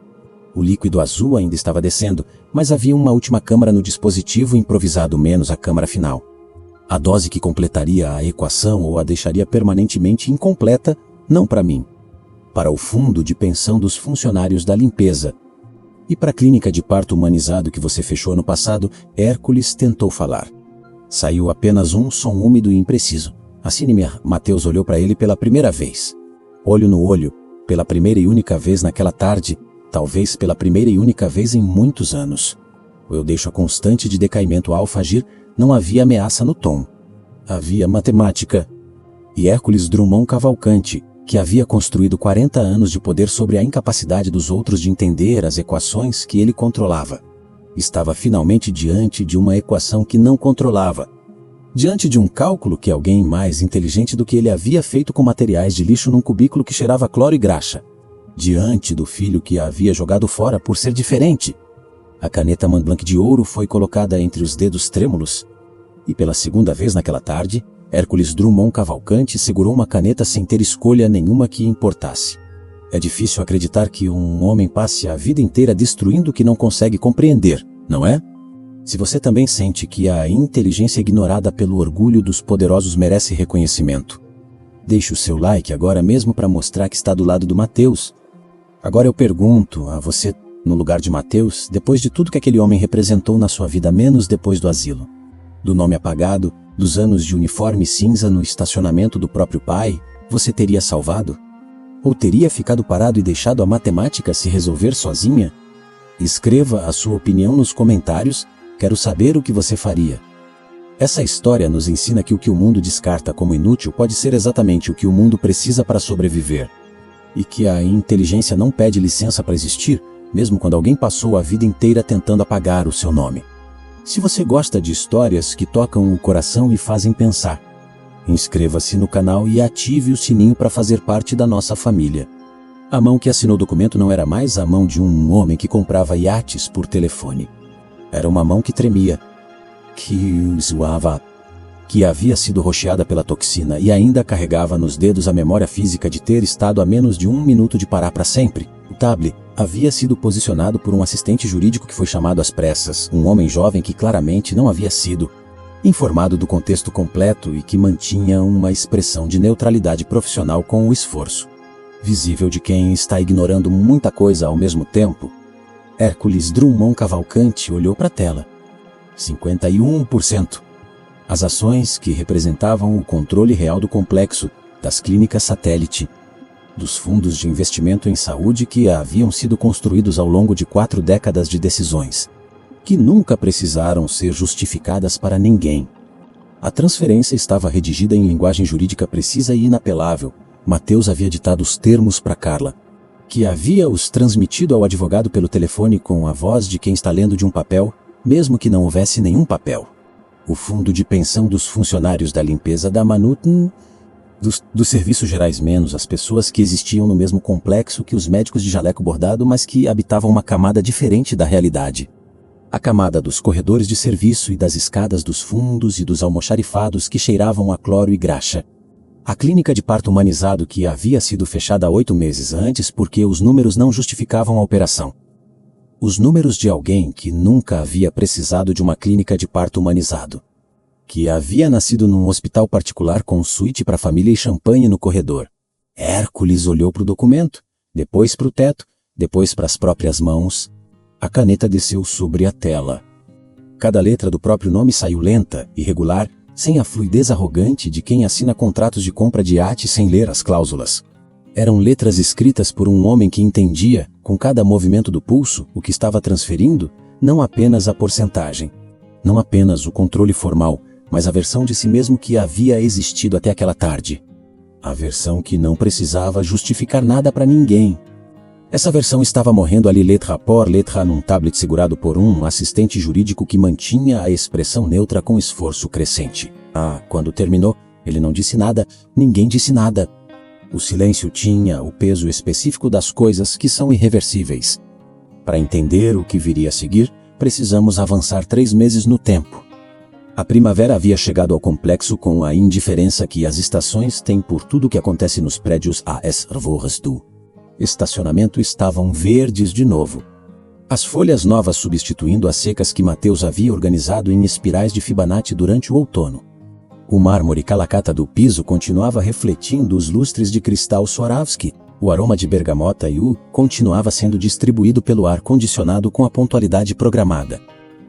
O líquido azul ainda estava descendo, mas havia uma última câmara no dispositivo improvisado menos a câmara final. A dose que completaria a equação ou a deixaria permanentemente incompleta, não para mim. Para o fundo de pensão dos funcionários da limpeza. E para a clínica de parto humanizado que você fechou no passado, Hércules tentou falar. Saiu apenas um som úmido e impreciso. Assine-me. Mateus olhou para ele pela primeira vez. Olho no olho, pela primeira e única vez naquela tarde, talvez pela primeira e única vez em muitos anos. Eu deixo a constante de decaimento alfa agir, não havia ameaça no tom. Havia matemática. E Hércules Drummond Cavalcante, que havia construído 40 anos de poder sobre a incapacidade dos outros de entender as equações que ele controlava, estava finalmente diante de uma equação que não controlava. Diante de um cálculo que alguém mais inteligente do que ele havia feito com materiais de lixo num cubículo que cheirava cloro e graxa. Diante do filho que a havia jogado fora por ser diferente. A caneta Montblanc de ouro foi colocada entre os dedos trêmulos. E pela segunda vez naquela tarde, Hércules Drummond Cavalcante segurou uma caneta sem ter escolha nenhuma que importasse. É difícil acreditar que um homem passe a vida inteira destruindo o que não consegue compreender, não é? Se você também sente que a inteligência ignorada pelo orgulho dos poderosos merece reconhecimento, deixe o seu like agora mesmo para mostrar que está do lado do Mateus. Agora eu pergunto a você, no lugar de Mateus, depois de tudo que aquele homem representou na sua vida, menos depois do asilo, do nome apagado, dos anos de uniforme cinza no estacionamento do próprio pai, você teria salvado? Ou teria ficado parado e deixado a matemática se resolver sozinha? Escreva a sua opinião nos comentários, quero saber o que você faria. Essa história nos ensina que o que o mundo descarta como inútil pode ser exatamente o que o mundo precisa para sobreviver. E que a inteligência não pede licença para existir, mesmo quando alguém passou a vida inteira tentando apagar o seu nome. Se você gosta de histórias que tocam o coração e fazem pensar, inscreva-se no canal e ative o sininho para fazer parte da nossa família. A mão que assinou o documento não era mais a mão de um homem que comprava iates por telefone. Era uma mão que tremia, que zoava, que havia sido rocheada pela toxina e ainda carregava nos dedos a memória física de ter estado a menos de 1 minuto de parar para sempre. O tablet havia sido posicionado por um assistente jurídico que foi chamado às pressas, um homem jovem que claramente não havia sido informado do contexto completo e que mantinha uma expressão de neutralidade profissional com o esforço visível de quem está ignorando muita coisa ao mesmo tempo. Hércules Drummond Cavalcante olhou para a tela. 51%. As ações que representavam o controle real do complexo, das clínicas satélite, dos fundos de investimento em saúde que haviam sido construídos ao longo de 4 décadas de decisões, que nunca precisaram ser justificadas para ninguém. A transferência estava redigida em linguagem jurídica precisa e inapelável. Mateus havia ditado os termos para Carla, que havia os transmitido ao advogado pelo telefone com a voz de quem está lendo de um papel, mesmo que não houvesse nenhum papel. O fundo de pensão dos funcionários da limpeza da dos serviços gerais menos as pessoas que existiam no mesmo complexo que os médicos de jaleco bordado, mas que habitavam uma camada diferente da realidade. A camada dos corredores de serviço e das escadas dos fundos e dos almoxarifados que cheiravam a cloro e graxa. A clínica de parto humanizado que havia sido fechada há 8 meses antes porque os números não justificavam a operação. Os números de alguém que nunca havia precisado de uma clínica de parto humanizado. Que havia nascido num hospital particular com suíte para a família e champanhe no corredor. Hércules olhou para o documento, depois para o teto, depois para as próprias mãos. A caneta desceu sobre a tela. Cada letra do próprio nome saiu lenta, irregular, sem a fluidez arrogante de quem assina contratos de compra de iate sem ler as cláusulas. Eram letras escritas por um homem que entendia, com cada movimento do pulso, o que estava transferindo, não apenas a porcentagem, não apenas o controle formal, mas a versão de si mesmo que havia existido até aquela tarde. A versão que não precisava justificar nada para ninguém. Essa versão estava morrendo ali letra por letra num tablet segurado por um assistente jurídico que mantinha a expressão neutra com esforço crescente. Quando terminou, ele não disse nada, ninguém disse nada. O silêncio tinha o peso específico das coisas que são irreversíveis. Para entender o que viria a seguir, precisamos avançar 3 meses no tempo. A primavera havia chegado ao complexo com a indiferença que as estações têm por tudo que acontece nos prédios AS Arvoras do estacionamento estavam verdes de novo. As folhas novas substituindo as secas que Mateus havia organizado em espirais de Fibonacci durante o outono. O mármore calacata do piso continuava refletindo os lustres de cristal Swarovski. O aroma de bergamota e continuava sendo distribuído pelo ar-condicionado com a pontualidade programada,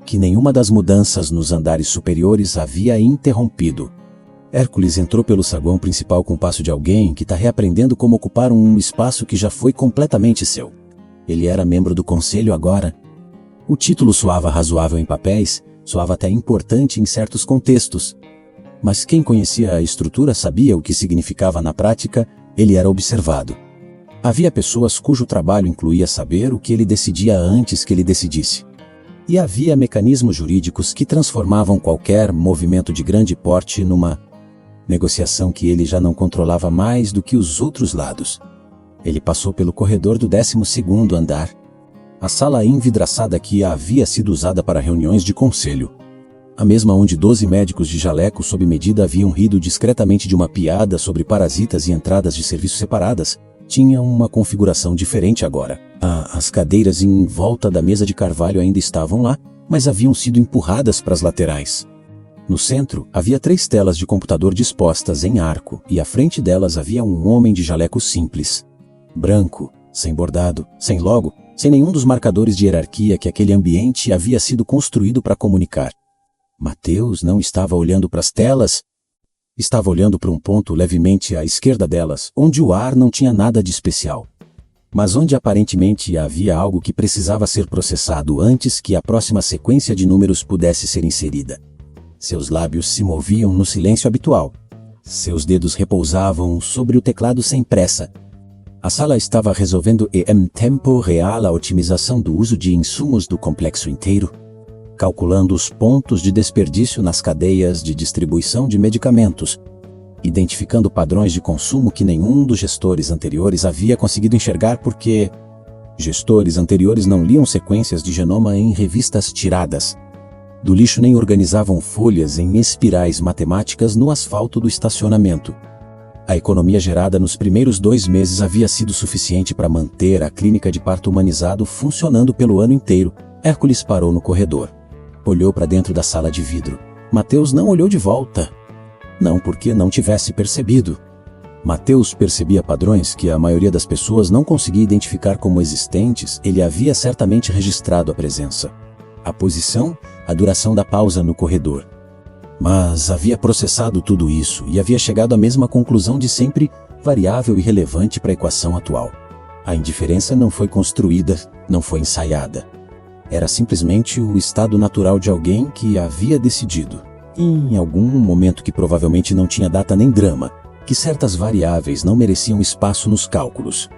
que nenhuma das mudanças nos andares superiores havia interrompido. Hércules entrou pelo saguão principal com o passo de alguém que está reaprendendo como ocupar um espaço que já foi completamente seu. Ele era membro do conselho agora. O título soava razoável em papéis, soava até importante em certos contextos. Mas quem conhecia a estrutura sabia o que significava na prática, ele era observado. Havia pessoas cujo trabalho incluía saber o que ele decidia antes que ele decidisse. E havia mecanismos jurídicos que transformavam qualquer movimento de grande porte numa negociação que ele já não controlava mais do que os outros lados. Ele passou pelo corredor do 12º andar. A sala envidraçada que havia sido usada para reuniões de conselho. A mesma onde 12 médicos de jaleco sob medida haviam rido discretamente de uma piada sobre parasitas e entradas de serviço separadas, tinha uma configuração diferente agora. As cadeiras em volta da mesa de carvalho ainda estavam lá, mas haviam sido empurradas para as laterais. No centro, havia 3 telas de computador dispostas em arco, e à frente delas havia um homem de jaleco simples. Branco, sem bordado, sem logo, sem nenhum dos marcadores de hierarquia que aquele ambiente havia sido construído para comunicar. Mateus não estava olhando para as telas. Estava olhando para um ponto levemente à esquerda delas, onde o ar não tinha nada de especial. mas onde aparentemente havia algo que precisava ser processado antes que a próxima sequência de números pudesse ser inserida. Seus lábios se moviam no silêncio habitual. Seus dedos repousavam sobre o teclado sem pressa. A sala estava resolvendo em tempo real a otimização do uso de insumos do complexo inteiro, calculando os pontos de desperdício nas cadeias de distribuição de medicamentos, identificando padrões de consumo que nenhum dos gestores anteriores havia conseguido enxergar porque gestores anteriores não liam sequências de genoma em revistas tiradas do lixo nem organizavam folhas em espirais matemáticas no asfalto do estacionamento. A economia gerada nos primeiros 2 meses havia sido suficiente para manter a clínica de parto humanizado funcionando pelo ano inteiro. Hércules parou no corredor. Olhou para dentro da sala de vidro. Mateus não olhou de volta. Não porque não tivesse percebido. Mateus percebia padrões que a maioria das pessoas não conseguia identificar como existentes. Ele havia certamente registrado a presença, a posição, a duração da pausa no corredor. Mas havia processado tudo isso e havia chegado à mesma conclusão de sempre variável e relevante para a equação atual. A indiferença não foi construída, não foi ensaiada. Era simplesmente o estado natural de alguém que havia decidido, em algum momento que provavelmente não tinha data nem drama, que certas variáveis não mereciam espaço nos cálculos.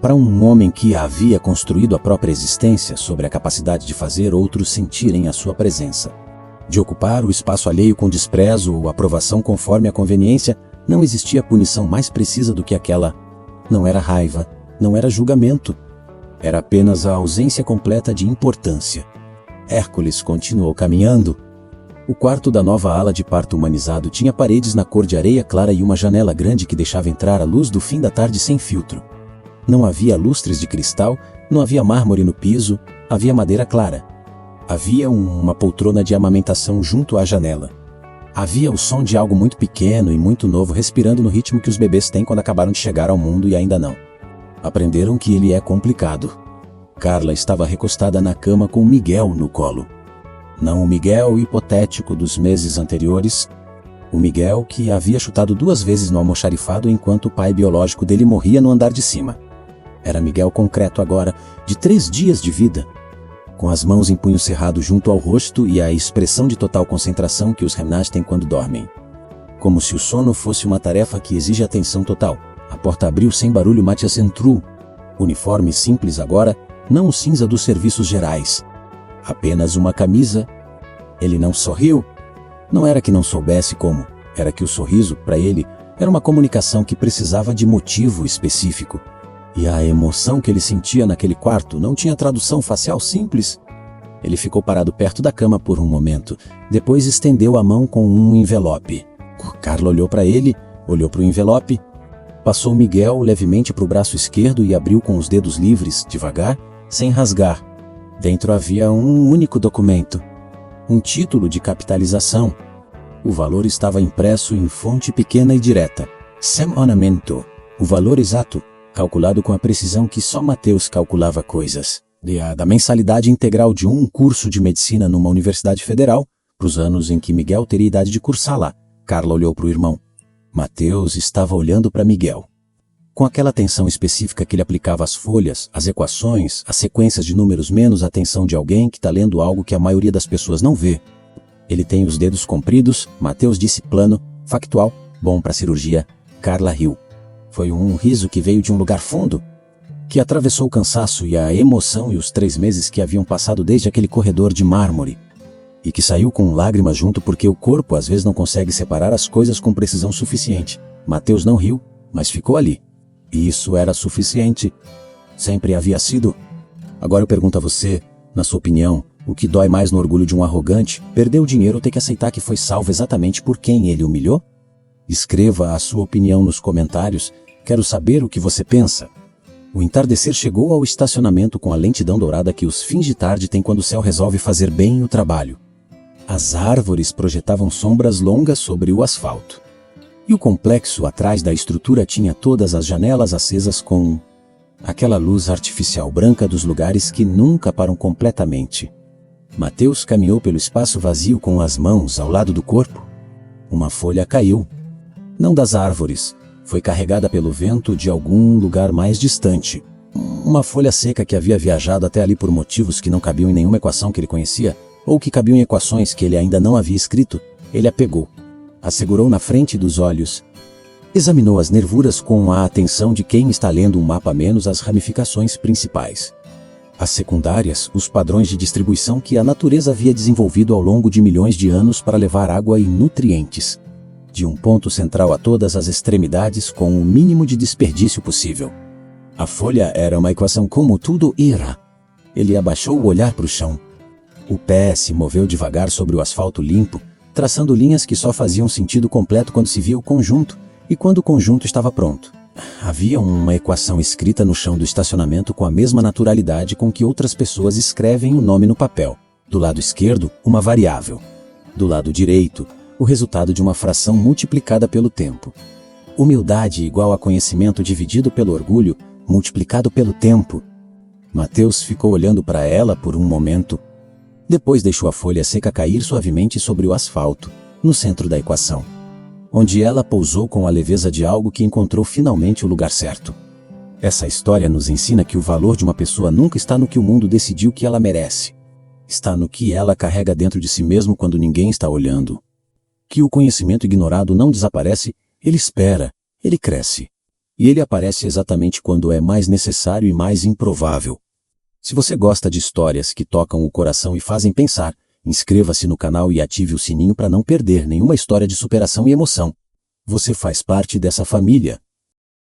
Para um homem que havia construído a própria existência sobre a capacidade de fazer outros sentirem a sua presença, de ocupar o espaço alheio com desprezo ou aprovação conforme a conveniência, não existia punição mais precisa do que aquela. Não era raiva, não era julgamento. Era apenas a ausência completa de importância. Hércules continuou caminhando. O quarto da nova ala de parto humanizado tinha paredes na cor de areia clara e uma janela grande que deixava entrar a luz do fim da tarde sem filtro. Não havia lustres de cristal, não havia mármore no piso, havia madeira clara. Havia uma poltrona de amamentação junto à janela. Havia o som de algo muito pequeno e muito novo respirando no ritmo que os bebês têm quando acabaram de chegar ao mundo e ainda não aprenderam que ele é complicado. Carla estava recostada na cama com Miguel no colo. Não o Miguel hipotético dos meses anteriores, o Miguel que havia chutado 2 vezes no almoxarifado enquanto o pai biológico dele morria no andar de cima. Era Miguel concreto agora, de 3 dias de vida, com as mãos em punho cerrado junto ao rosto e a expressão de total concentração que os Remnant têm quando dormem. Como se o sono fosse uma tarefa que exige atenção total. A porta abriu sem barulho. Matias entrou. Uniforme simples agora, não o cinza dos serviços gerais. Apenas uma camisa. Ele não sorriu. Não era que não soubesse como, era que o sorriso, para ele, era uma comunicação que precisava de motivo específico. E a emoção que ele sentia naquele quarto não tinha tradução facial simples. Ele ficou parado perto da cama por um momento, depois estendeu a mão com um envelope. Carla olhou para ele, olhou para o envelope, passou Miguel levemente para o braço esquerdo e abriu com os dedos livres, devagar, sem rasgar. Dentro havia um único documento, um título de capitalização. O valor estava impresso em fonte pequena e direta. Sem ornamento. O valor exato, calculado com a precisão que só Mateus calculava coisas. Da mensalidade integral de um curso de medicina numa universidade federal, para os anos em que Miguel teria idade de cursar lá. Carla olhou para o irmão. Mateus estava olhando para Miguel. Com aquela atenção específica que ele aplicava às folhas, às equações, às sequências de números, menos a atenção de alguém que está lendo algo que a maioria das pessoas não vê. Ele tem os dedos compridos, Mateus disse plano, factual, bom para cirurgia. Carla riu. Foi um riso que veio de um lugar fundo, que atravessou o cansaço e a emoção e os 3 meses que haviam passado desde aquele corredor de mármore. E que saiu com lágrimas junto porque o corpo às vezes não consegue separar as coisas com precisão suficiente. Mateus não riu, mas ficou ali. E isso era suficiente. Sempre havia sido. Agora eu pergunto a você, na sua opinião, o que dói mais no orgulho de um arrogante? Perder o dinheiro ou ter que aceitar que foi salvo exatamente por quem ele humilhou? Escreva a sua opinião nos comentários. Quero saber o que você pensa. O entardecer chegou ao estacionamento com a lentidão dourada que os fins de tarde têm quando o céu resolve fazer bem o trabalho. As árvores projetavam sombras longas sobre o asfalto. E o complexo atrás da estrutura tinha todas as janelas acesas com aquela luz artificial branca dos lugares que nunca param completamente. Mateus caminhou pelo espaço vazio com as mãos ao lado do corpo. Uma folha caiu. Não das árvores, foi carregada pelo vento de algum lugar mais distante. Uma folha seca que havia viajado até ali por motivos que não cabiam em nenhuma equação que ele conhecia, ou que cabiam em equações que ele ainda não havia escrito. Ele a pegou, a segurou na frente dos olhos. Examinou as nervuras com a atenção de quem está lendo um mapa menos as ramificações principais. As secundárias, os padrões de distribuição que a natureza havia desenvolvido ao longo de milhões de anos para levar água e nutrientes de um ponto central a todas as extremidades com o mínimo de desperdício possível. A folha era uma equação como tudo era. Ele abaixou o olhar para o chão. O pé se moveu devagar sobre o asfalto limpo, traçando linhas que só faziam sentido completo quando se via o conjunto e quando o conjunto estava pronto. Havia uma equação escrita no chão do estacionamento com a mesma naturalidade com que outras pessoas escrevem o nome no papel. Do lado esquerdo, uma variável. Do lado direito, o resultado de uma fração multiplicada pelo tempo. Humildade igual a conhecimento dividido pelo orgulho, multiplicado pelo tempo. Mateus ficou olhando para ela por um momento. Depois deixou a folha seca cair suavemente sobre o asfalto, no centro da equação, onde ela pousou com a leveza de algo que encontrou finalmente o lugar certo. Essa história nos ensina que o valor de uma pessoa nunca está no que o mundo decidiu que ela merece. Está no que ela carrega dentro de si mesmo quando ninguém está olhando. Que o conhecimento ignorado não desaparece, ele espera, ele cresce. E ele aparece exatamente quando é mais necessário e mais improvável. Se você gosta de histórias que tocam o coração e fazem pensar, inscreva-se no canal e ative o sininho para não perder nenhuma história de superação e emoção. Você faz parte dessa família.